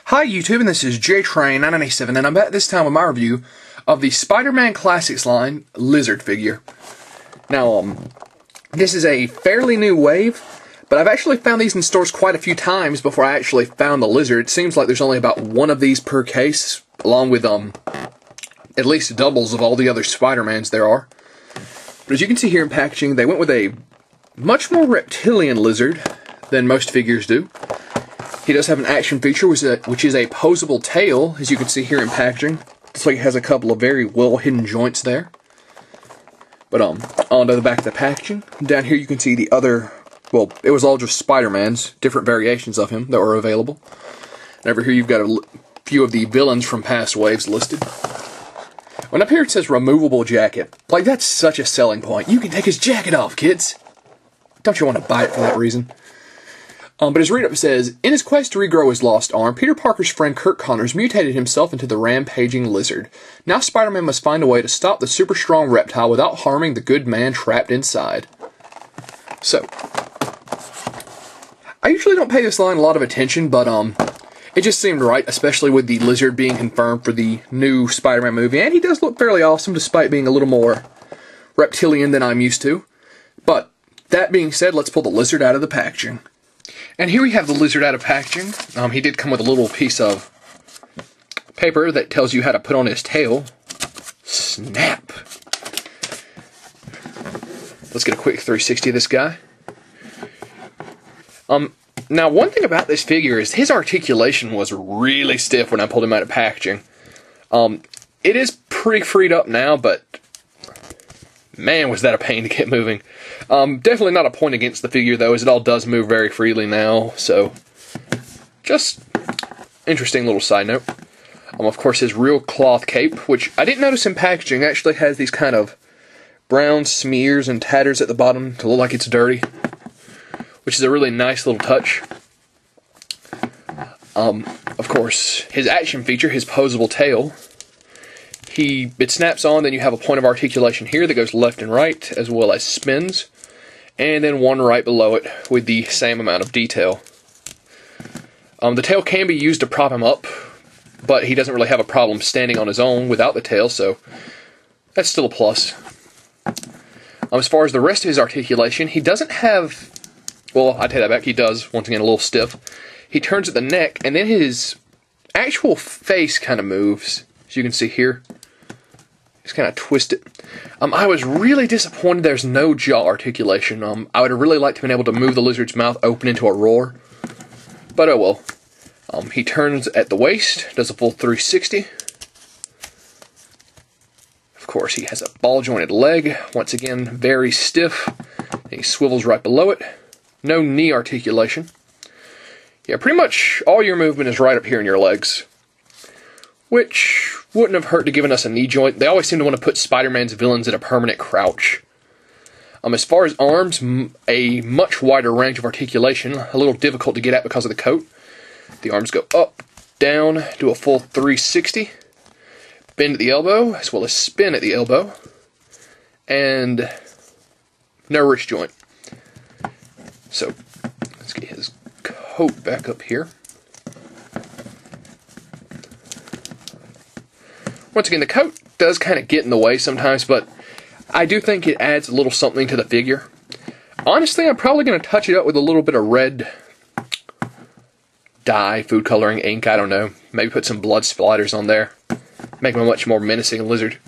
Hi YouTube, and this is JTrain997, and I'm back this time with my review of the Spider-Man Classics line Lizard figure. Now, this is a fairly new wave, but I've actually found these in stores quite a few times before I actually found the Lizard. It seems like there's only about one of these per case, along with at least doubles of all the other Spider-Mans there are. But as you can see here in packaging, they went with a much more reptilian Lizard than most figures do. He does have an action feature, which is a posable tail, as you can see here in packaging. Looks like it has a couple of very well hidden joints there. But onto the back of the packaging. Down here you can see the other, well, it was all just Spider-Mans, different variations of him that were available. And over here you've got a few of the villains from past waves listed. And up here it says removable jacket. Like, that's such a selling point. You can take his jacket off, kids. Don't you want to buy it for that reason? But his read-up says, in his quest to regrow his lost arm, Peter Parker's friend Kirk Connors mutated himself into the rampaging Lizard. Now Spider-Man must find a way to stop the super-strong reptile without harming the good man trapped inside. So, I usually don't pay this line a lot of attention, but it just seemed right, especially with the Lizard being confirmed for the new Spider-Man movie, and he does look fairly awesome despite being a little more reptilian than I'm used to. But, that being said, let's pull the Lizard out of the packaging. And here we have the Lizard out of packaging. He did come with a little piece of paper that tells you how to put on his tail. Snap! Let's get a quick 360 of this guy. Now, one thing about this figure is his articulation was really stiff when I pulled him out of packaging. It is pretty freed up now, but man, was that a pain to get moving. Definitely not a point against the figure, though, as it all does move very freely now, so just interesting little side note. Of course, his real cloth cape, which I didn't notice in packaging, actually has these kind of brown smears and tatters at the bottom to look like it's dirty, which is a really nice little touch. Of course, his action feature, his posable tail, it snaps on, then you have a point of articulation here that goes left and right, as well as spins, and then one right below it with the same amount of detail. The tail can be used to prop him up, but he doesn't really have a problem standing on his own without the tail, so that's still a plus. As far as the rest of his articulation, he doesn't have, well, I take that back, he does, once again, a little stiff. He turns at the neck, and then his actual face kind of moves, as you can see here. It's kind of twisted. I was really disappointed there's no jaw articulation. I would have really liked to have been able to move the Lizard's mouth open into a roar. But oh well. He turns at the waist, does a full 360. Of course, he has a ball-jointed leg. Once again, very stiff. And he swivels right below it. No knee articulation. Yeah, pretty much all your movement is right up here in your legs, which wouldn't have hurt to given us a knee joint. They always seem to want to put Spider-Man's villains in a permanent crouch. As far as arms, a much wider range of articulation, a little difficult to get at because of the coat. The arms go up, down, do a full 360, bend at the elbow, as well as spin at the elbow, and no wrist joint. So, let's get his coat back up here. Once again, the coat does kind of get in the way sometimes, but I do think it adds a little something to the figure. Honestly, I'm probably going to touch it up with a little bit of red dye, food coloring, ink, I don't know. Maybe put some blood splatters on there. Make him a much more menacing Lizard.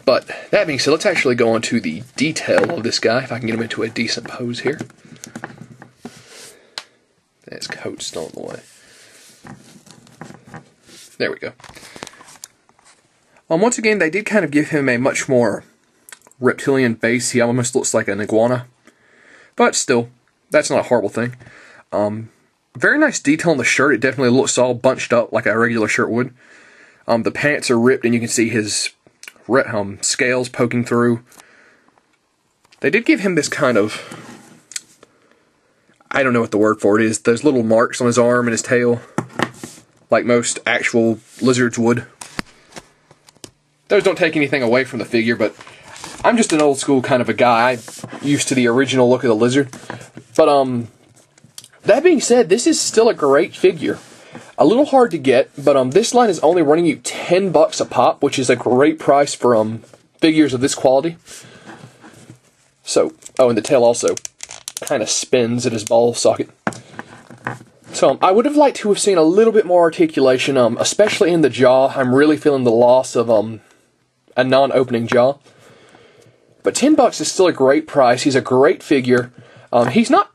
But, that being said, let's actually go on to the detail of this guy, if I can get him into a decent pose here. His coat's still in the way. There we go. Once again, they did kind of give him a much more reptilian face. He almost looks like an iguana. But still, that's not a horrible thing. Very nice detail on the shirt. It definitely looks all bunched up like a regular shirt would. The pants are ripped and you can see his scales poking through. They did give him this kind of, I don't know what the word for it is, those little marks on his arm and his tail, like most actual lizards would. Those don't take anything away from the figure, but I'm just an old school kind of a guy. I'm used to the original look of the Lizard. But, that being said, this is still a great figure. A little hard to get, but this line is only running you $10 a pop, which is a great price for figures of this quality. So, oh, and the tail also kind of spins at his ball socket. So I would have liked to have seen a little bit more articulation, especially in the jaw. I'm really feeling the loss of a non-opening jaw. But $10 is still a great price. He's a great figure. He's not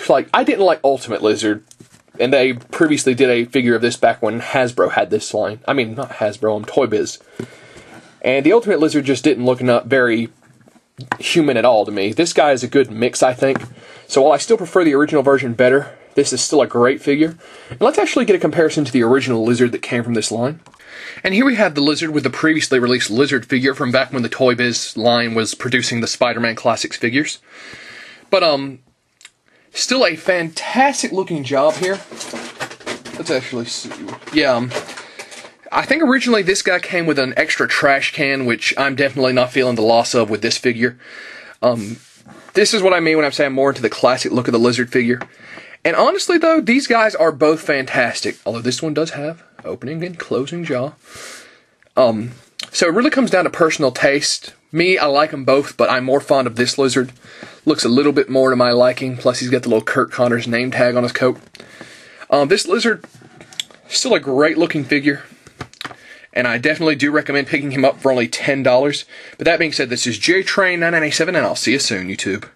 like, I didn't like Ultimate Lizard, and they previously did a figure of this back when Hasbro had this line. I mean, not Hasbro, Toy Biz. And the Ultimate Lizard just didn't look very human at all to me. This guy is a good mix, I think. So while I still prefer the original version better, this is still a great figure. And let's actually get a comparison to the original Lizard that came from this line. And here we have the Lizard with the previously released Lizard figure from back when the Toy Biz line was producing the Spider-Man Classics figures. But, still a fantastic looking job here. Let's actually see. Yeah, I think originally this guy came with an extra trash can, which I'm definitely not feeling the loss of with this figure. This is what I mean when I'm saying I'm more into the classic look of the Lizard figure. And honestly, though, these guys are both fantastic. Although this one does have opening and closing jaw. So it really comes down to personal taste. Me, I like them both, but I'm more fond of this Lizard. Looks a little bit more to my liking. Plus, he's got the little Kurt Connors name tag on his coat. This Lizard, still a great looking figure. And I definitely do recommend picking him up for only $10. But that being said, this is JTrain997, and I'll see you soon, YouTube.